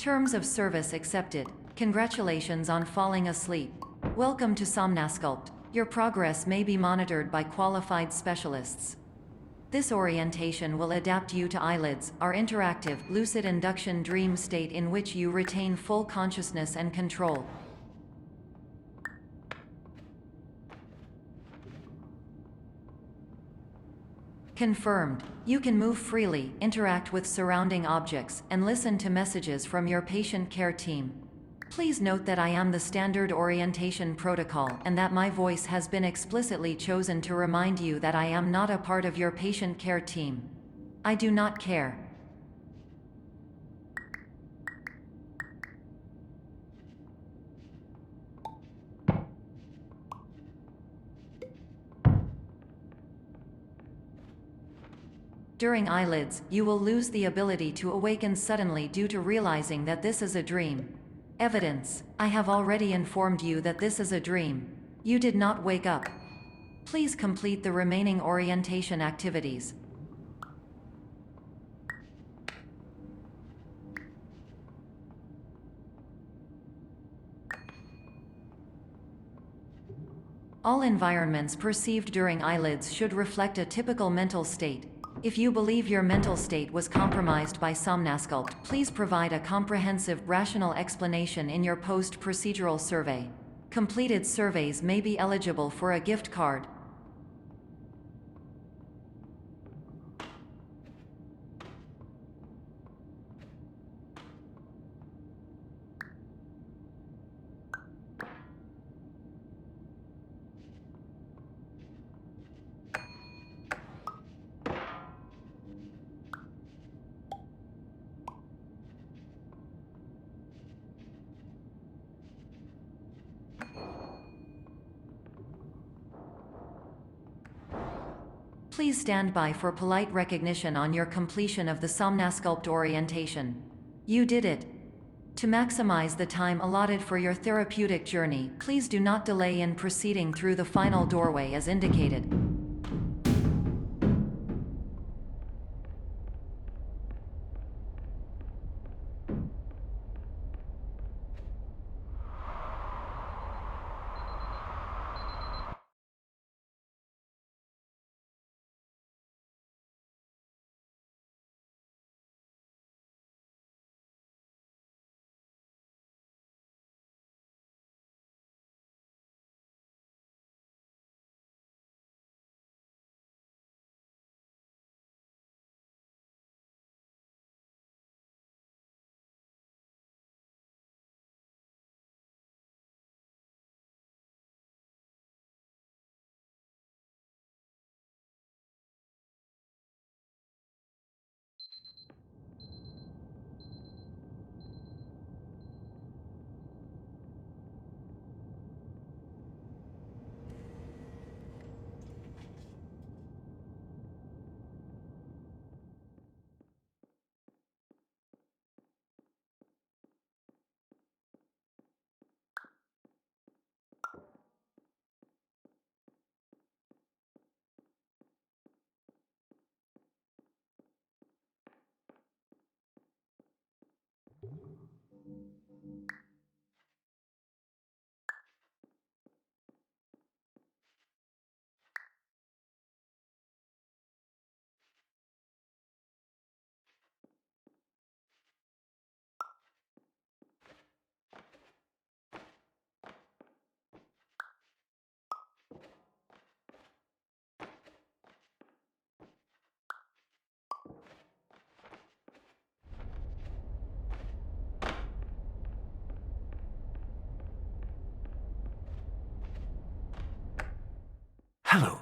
Terms of service accepted. Congratulations on falling asleep. Welcome to Somnasculpt. Your progress may be monitored by qualified specialists. This orientation will adapt you to eyelids, our interactive, lucid induction dream state in which you retain full consciousness and control. Confirmed. You can move freely, interact with surrounding objects, and listen to messages from your patient care team. Please note that I am the standard orientation protocol and that my voice has been explicitly chosen to remind you that I am not a part of your patient care team. I do not care. During eyelids, you will lose the ability to awaken suddenly due to realizing that this is a dream. Evidence: I have already informed you that this is a dream. You did not wake up. Please complete the remaining orientation activities. All environments perceived during eyelids should reflect a typical mental state. If you believe your mental state was compromised by Somnasculpt, please provide a comprehensive, rational explanation in your post-procedural survey. Completed surveys may be eligible for a gift card. Please stand by for polite recognition on your completion of the Somnasculpt orientation. You did it. To maximize the time allotted for your therapeutic journey, please do not delay in proceeding through the final doorway as indicated. Hello,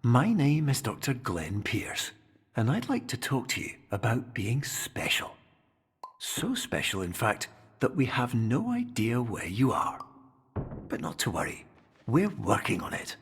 my name is Dr. Glenn Pierce, and I'd like to talk to you about being special. So special, in fact, that we have no idea where you are. But not to worry, we're working on it.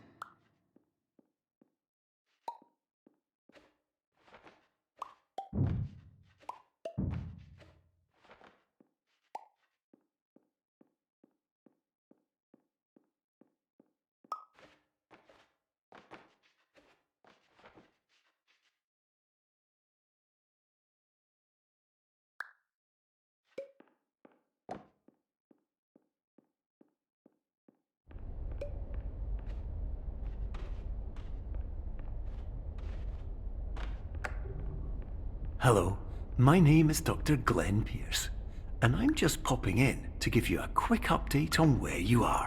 Hello, my name is Dr. Glenn Pierce, and I'm just popping in to give you a quick update on where you are.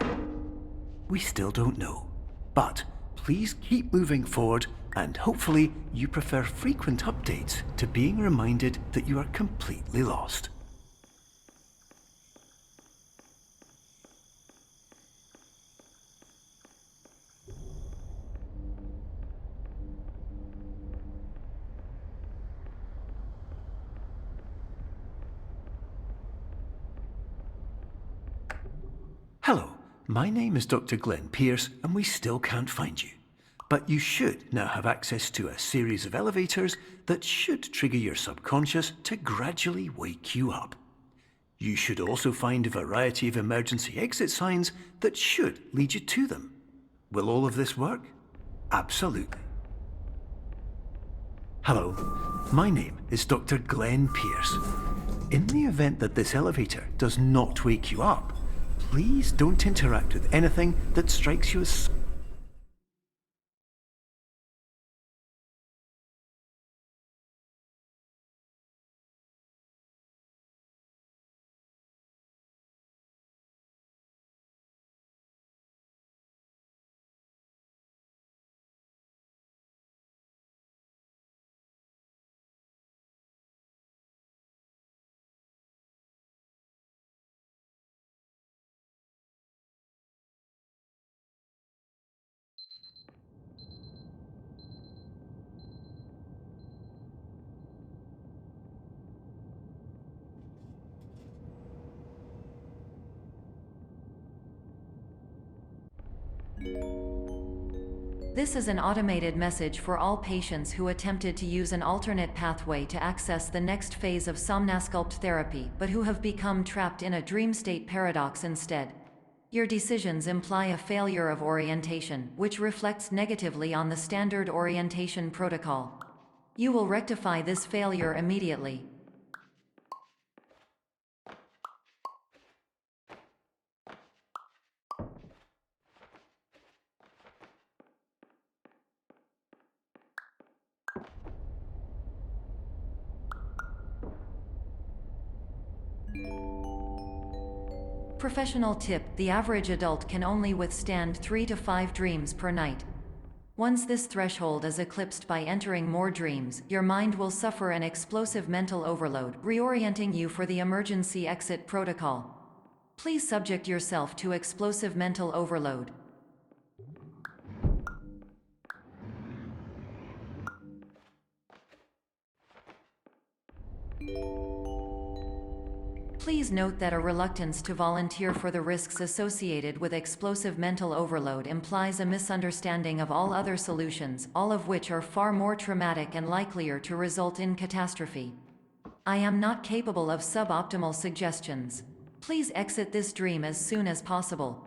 We still don't know, but please keep moving forward, and hopefully you prefer frequent updates to being reminded that you are completely lost. Hello, my name is Dr. Glenn Pierce, and we still can't find you. But you should now have access to a series of elevators that should trigger your subconscious to gradually wake you up. You should also find a variety of emergency exit signs that should lead you to them. Will all of this work? Absolutely. Hello, my name is Dr. Glenn Pierce. In the event that this elevator does not wake you up, please don't interact with anything that strikes you as... This is an automated message for all patients who attempted to use an alternate pathway to access the next phase of somnasculpt therapy but who have become trapped in a dream state paradox instead. Your decisions imply a failure of orientation, which reflects negatively on the standard orientation protocol. You will rectify this failure immediately. Professional tip: the average adult can only withstand 3 to 5 dreams per night. Once this threshold is eclipsed by entering more dreams, your mind will suffer an explosive mental overload, reorienting you for the emergency exit protocol. Please subject yourself to explosive mental overload. Please note that a reluctance to volunteer for the risks associated with explosive mental overload implies a misunderstanding of all other solutions, all of which are far more traumatic and likelier to result in catastrophe. I am not capable of suboptimal suggestions. Please exit this dream as soon as possible.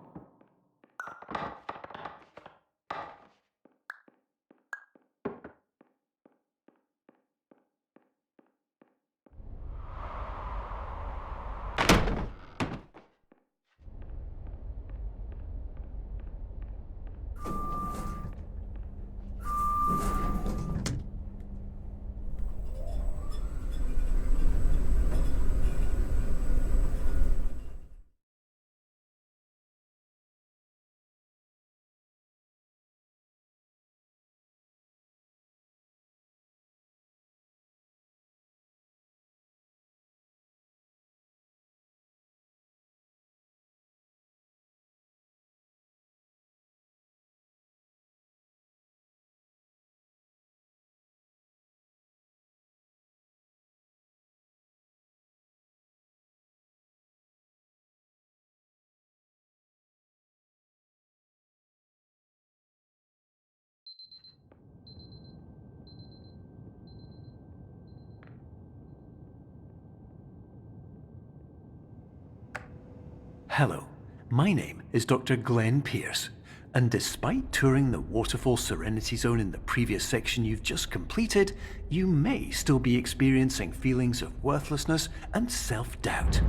Hello, my name is Dr. Glenn Pierce, and despite touring the Waterfall Serenity Zone in the previous section you've just completed, you may still be experiencing feelings of worthlessness and self-doubt.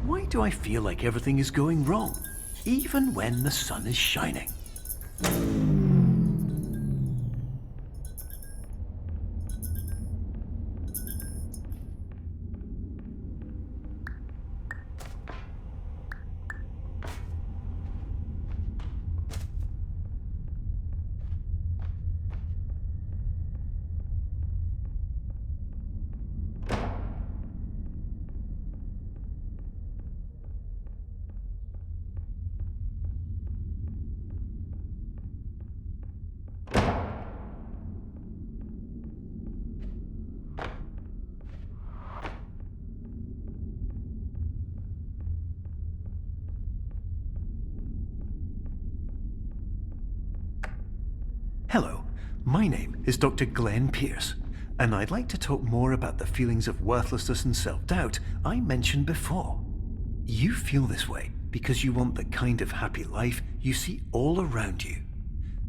Why do I feel like everything is going wrong, even when the sun is shining? Hello, my name is Dr. Glenn Pierce, and I'd like to talk more about the feelings of worthlessness and self-doubt I mentioned before. You feel this way because you want the kind of happy life you see all around you,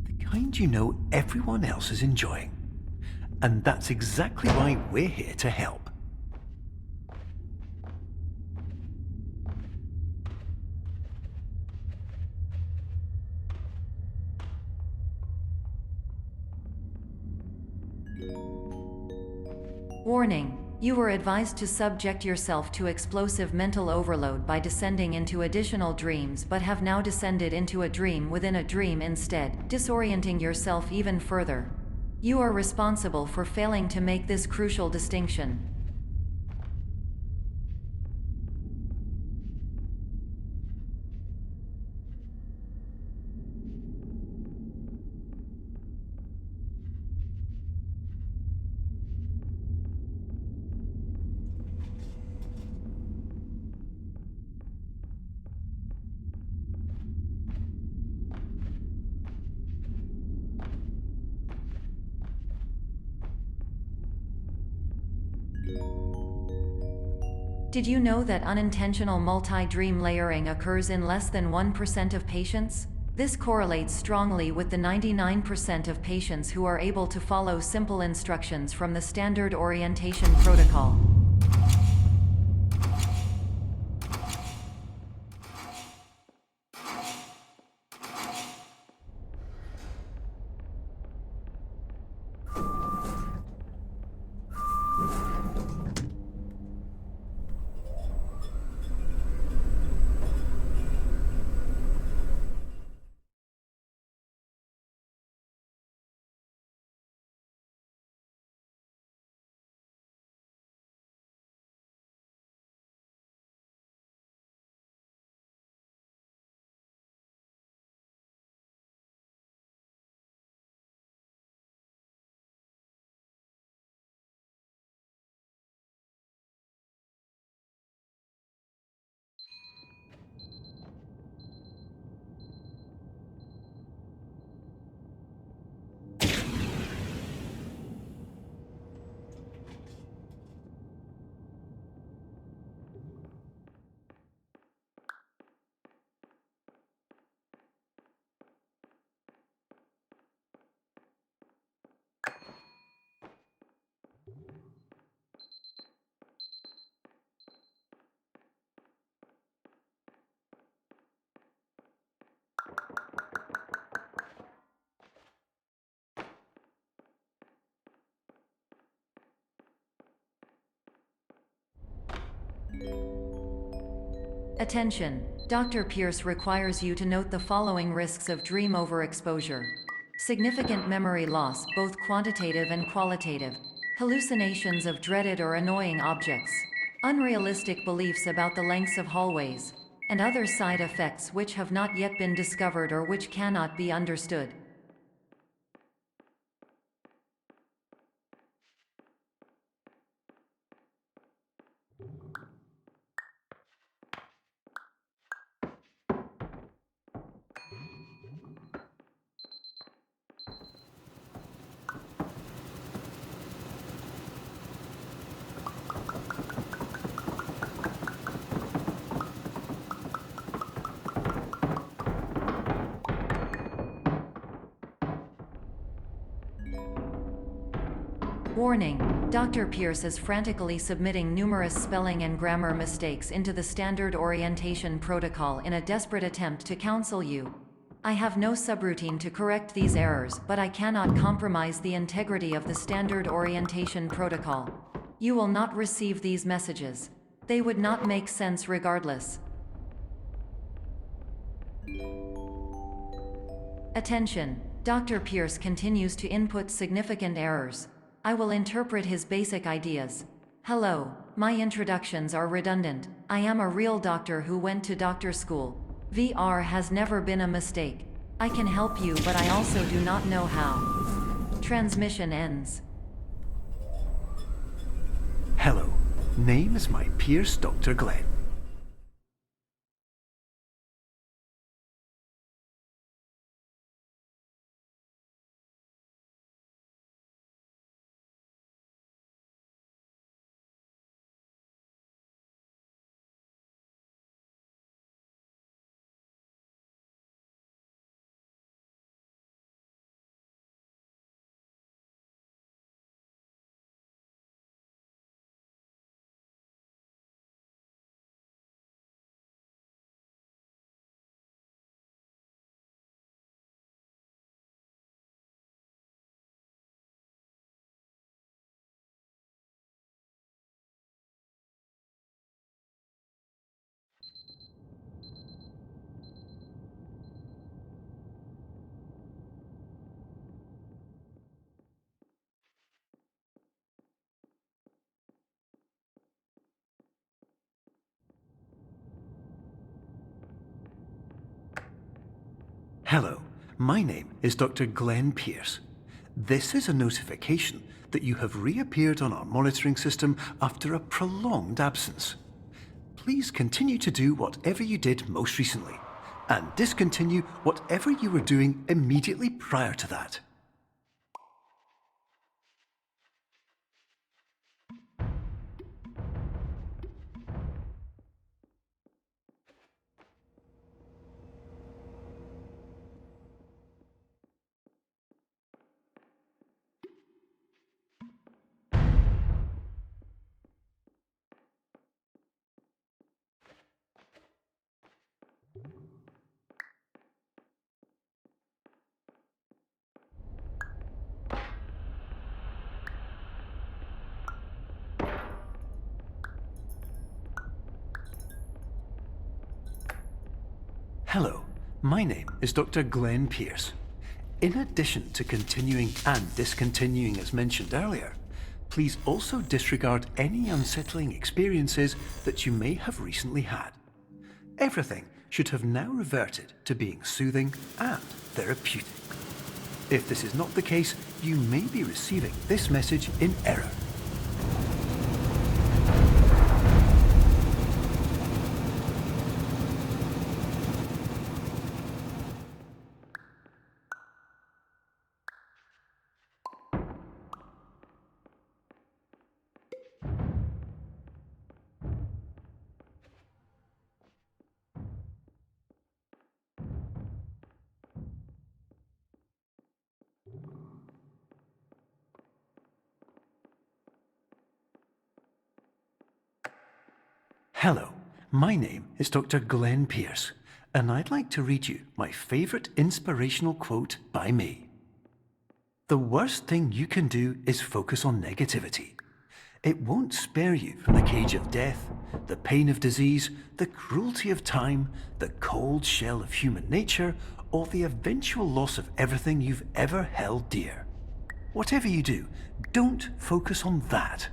the kind you know everyone else is enjoying. And that's exactly why we're here to help. Warning. You were advised to subject yourself to explosive mental overload by descending into additional dreams, but have now descended into a dream within a dream instead, disorienting yourself even further. You are responsible for failing to make this crucial distinction. Did you know that unintentional multi-dream layering occurs in less than 1% of patients? This correlates strongly with the 99% of patients who are able to follow simple instructions from the standard orientation protocol. Attention! Dr. Pierce requires you to note the following risks of dream overexposure. Significant memory loss, both quantitative and qualitative. Hallucinations of dreaded or annoying objects. Unrealistic beliefs about the lengths of hallways. And other side effects which have not yet been discovered or which cannot be understood. Warning: Dr. Pierce is frantically submitting numerous spelling and grammar mistakes into the standard orientation protocol in a desperate attempt to counsel you. I have no subroutine to correct these errors, but I cannot compromise the integrity of the standard orientation protocol. You will not receive these messages. They would not make sense regardless. Attention! Dr. Pierce continues to input significant errors. I will interpret his basic ideas. Hello, my introductions are redundant. I am a real doctor who went to doctor school. VR has never been a mistake. I can help you, but I also do not know how. Transmission ends. Hello, name is my Pierce Dr. Glenn. Hello, my name is Dr. Glenn Pierce. This is a notification that you have reappeared on our monitoring system after a prolonged absence. Please continue to do whatever you did most recently, and discontinue whatever you were doing immediately prior to that. Hello, my name is Dr. Glenn Pierce. In addition to continuing and discontinuing as mentioned earlier, please also disregard any unsettling experiences that you may have recently had. Everything should have now reverted to being soothing and therapeutic. If this is not the case, you may be receiving this message in error. Hello, my name is Dr. Glenn Pierce, and I'd like to read you my favourite inspirational quote by me. The worst thing you can do is focus on negativity. It won't spare you from the cage of death, the pain of disease, the cruelty of time, the cold shell of human nature, or the eventual loss of everything you've ever held dear. Whatever you do, don't focus on that.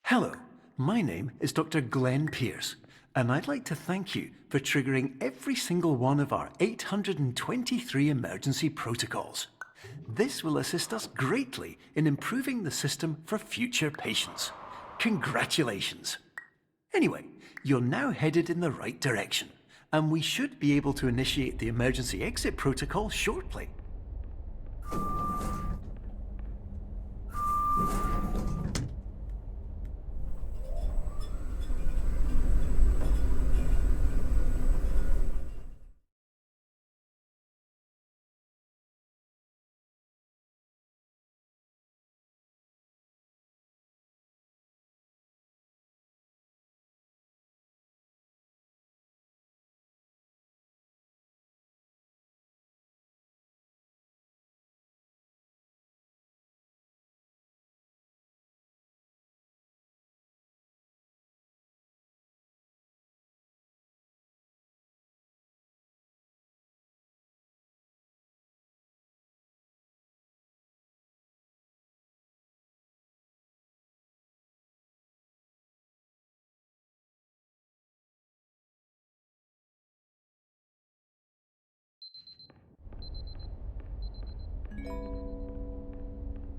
Hello, my name is Dr. Glenn Pierce, and I'd like to thank you for triggering every single one of our 823 emergency protocols. This will assist us greatly in improving the system for future patients. Congratulations! Anyway, you're now headed in the right direction, and we should be able to initiate the emergency exit protocol shortly.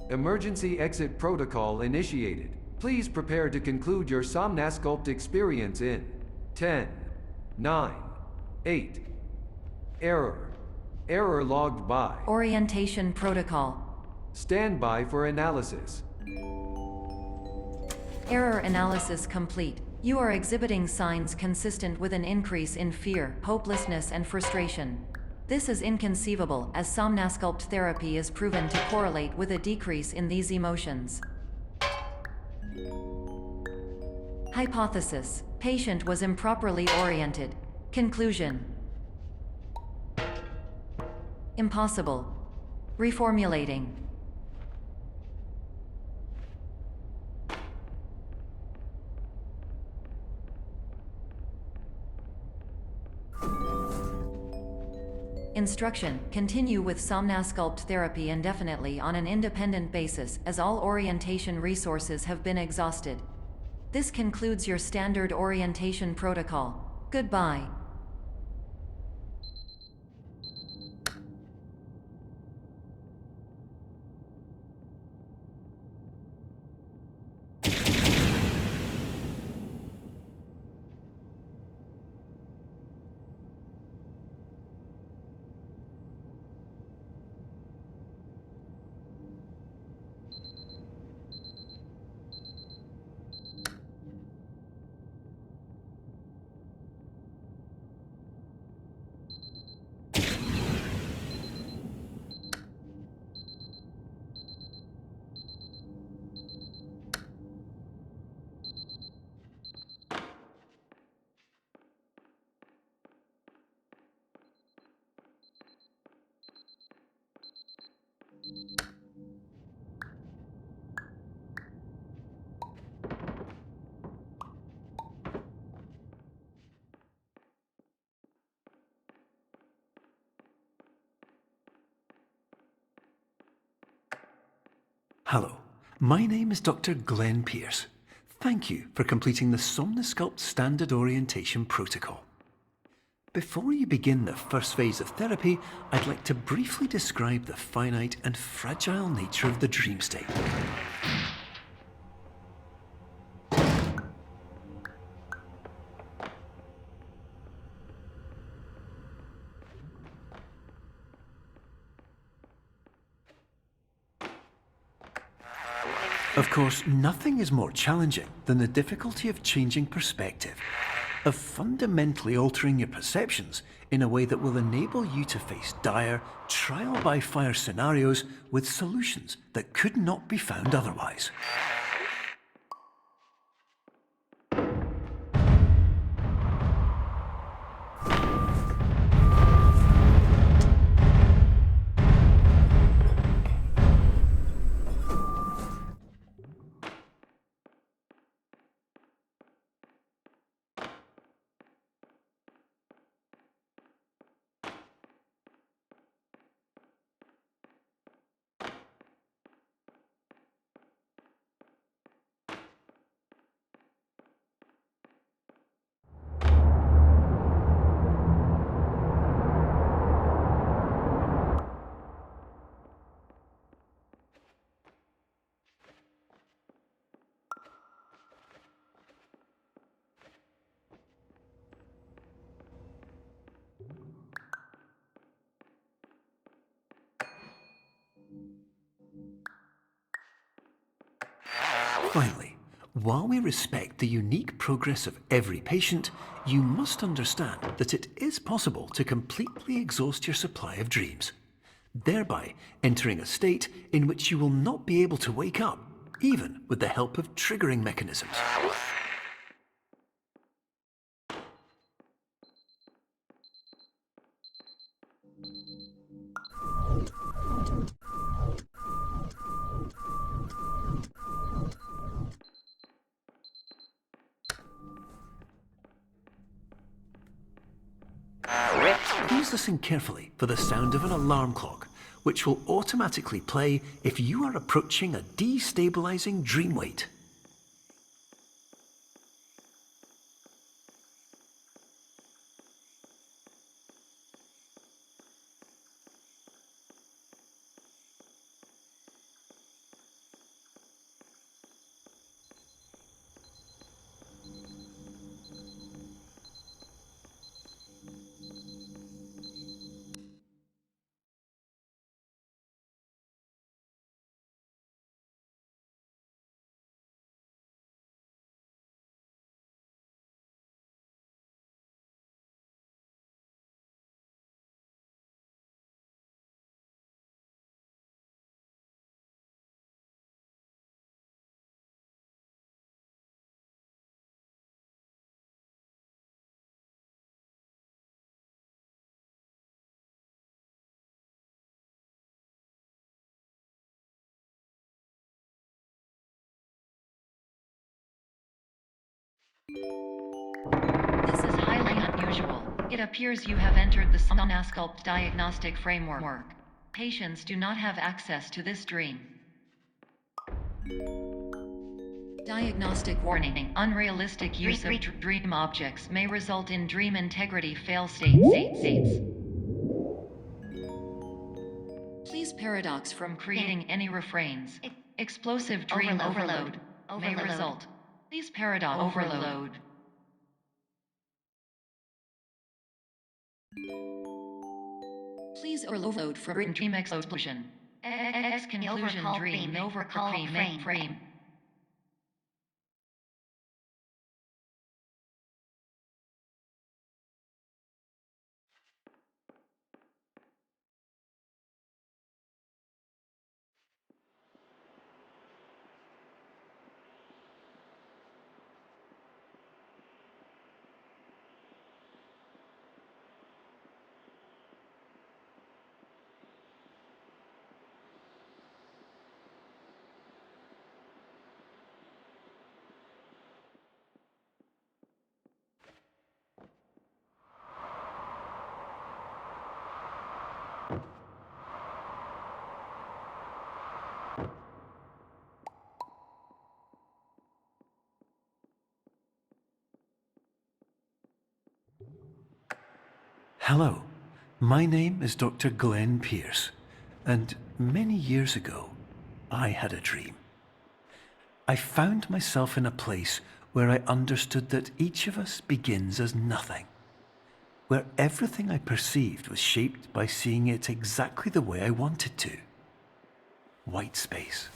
Emergency exit protocol initiated. Please prepare to conclude your Somnasculpt experience in 10, 9, 8. Error. Error logged by. Orientation protocol. Stand by for analysis. Error analysis complete. You are exhibiting signs consistent with an increase in fear, hopelessness, and frustration. This is inconceivable, as Somnasculpt therapy is proven to correlate with a decrease in these emotions. Hypothesis: patient was improperly oriented. Conclusion: impossible. Reformulating. Instruction: continue with Somnasculpt therapy indefinitely on an independent basis, as all orientation resources have been exhausted. This concludes your standard orientation protocol. Goodbye. Hello, my name is Dr. Glenn Pierce. Thank you for completing the Somnasculpt Standard Orientation Protocol. Before you begin the first phase of therapy, I'd like to briefly describe the finite and fragile nature of the dream state. Of course, nothing is more challenging than the difficulty of changing perspective, of fundamentally altering your perceptions in a way that will enable you to face dire, trial-by-fire scenarios with solutions that could not be found otherwise. Finally, while we respect the unique progress of every patient, you must understand that it is possible to completely exhaust your supply of dreams, thereby entering a state in which you will not be able to wake up, even with the help of triggering mechanisms. Please listen carefully for the sound of an alarm clock, which will automatically play if you are approaching a destabilizing dream weight. This is highly unusual. It appears you have entered the Somnasculpt diagnostic framework. Patients do not have access to this dream. Diagnostic warning. Unrealistic use of dream objects may result in dream integrity fail states. Please paradox from creating any refrains. Explosive dream overload may result. Please paradox overload. Please overload for dream explosion. Conclusion dream overcall frame. Hello, my name is Dr. Glenn Pierce, and many years ago, I had a dream. I found myself in a place where I understood that each of us begins as nothing, where everything I perceived was shaped by seeing it exactly the way I wanted to. White space.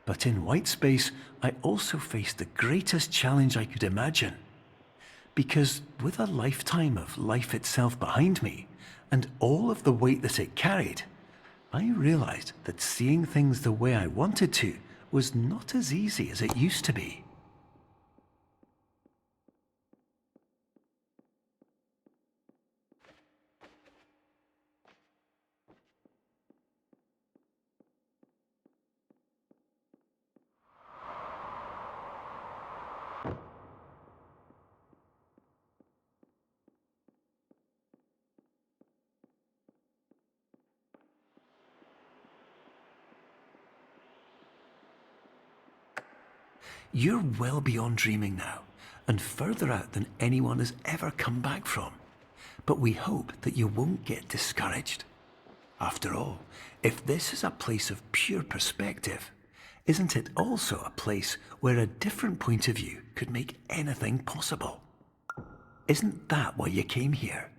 But in white space, I also faced the greatest challenge I could imagine. Because with a lifetime of life itself behind me, and all of the weight that it carried, I realized that seeing things the way I wanted to was not as easy as it used to be. You're well beyond dreaming now, and further out than anyone has ever come back from. But we hope that you won't get discouraged. After all, if this is a place of pure perspective, isn't it also a place where a different point of view could make anything possible? Isn't that why you came here?